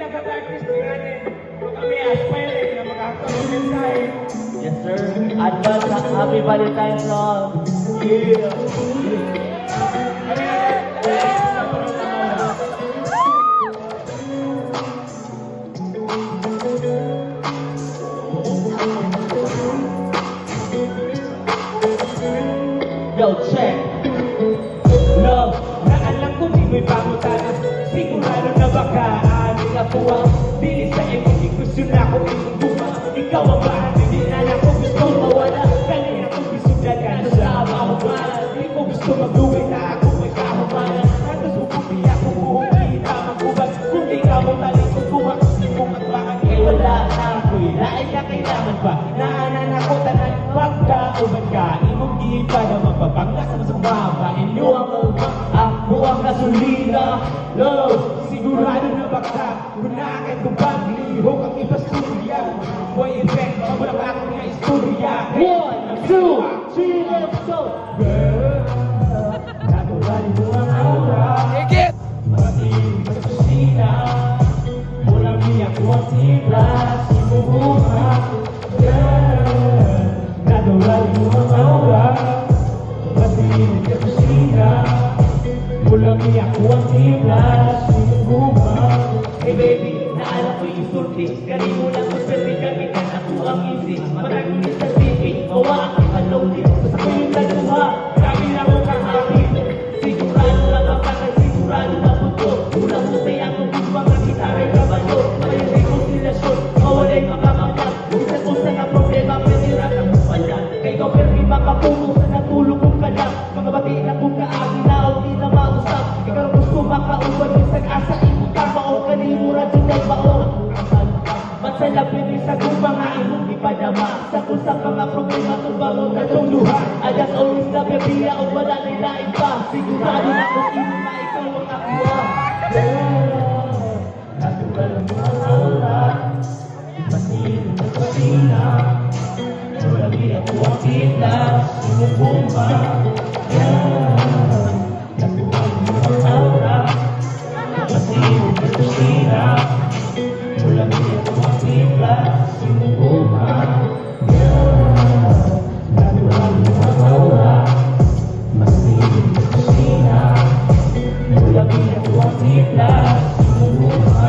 dapat artist natin. Kung kami aspiring na makakapag mensahe. Yes, sir. Advance happy Valentine's Love. Yeah. Yo, check. Love, naalam ko di mo'y pangutana. Sigurado na baka aning ako ang bilis sa emoji. Gusto na ako itong ikaw ang bahan, hindi na lang ko gusto mawala. Kanina ko gusto dagan sa mahumalan. Di ko gusto magduwi na ako may kahumalan. Hatos umuwi ako buong kita magubad. Kung di ka mo talikod kung ako simong at bakang wala na ako'y lain na kailangan ba? Naanan ako tanan pagkauban ka. Imong gipa na magpapangga sa masumaba. Inyo ang umang ako ang gasolina. Love, sigurado na baka kung nakakit ko bang lihok ang ipasturya. Boy effect, wala pa akong nga istorya. 1, 2, 3, let's go! Natural mo ang aura. Higit! Maraming kasusina. Walang iyak ko ang tiblas. Imubuha. Natural mo ang aura. Maraming kasusina. Walang iyak ko ang tiblas. Imubuha. Hey baby, naalam ko yung sulti. Kani mo lang ko sabi kamitan ako ang easy. Matagulit sa TV, bawa ang ikalawli. Basta ko yung naluha, kami na ko kahati. Sigurado lang ang patay, sigurado na puto. Ulang mo sa'y akong buwang ang gitaray kabalo. Mayroon kong silasyon, mawalay makamangkat. Isa ko sa na problema, pwede rin ang pala. Kay ikaw permi makapuno sa natulog kong kalang. Mga batiin na kong kaagi na o di na mausap. Ikaw gusto makauban yung sag-asa imong tama o kanimura dyan ay baon. Masalapin rin sa kong mga imong ipadama. Sa kung sa mga problema tumbang na itong luha. I just always love you, biya o wala na'y lain pa. Sigurado na kung ino na ikaw ang nakuha. Natural mo ang aura. Pasino na pasina. Wala biya ko ang kita. Sinubumba. Natural mo ang aura. Pasino na pasina. Wala biya ko ang kita. Sinubumba. Natural mo ang aura. Pasino na pasina. Wala biya ko ang kita. Sinubumba.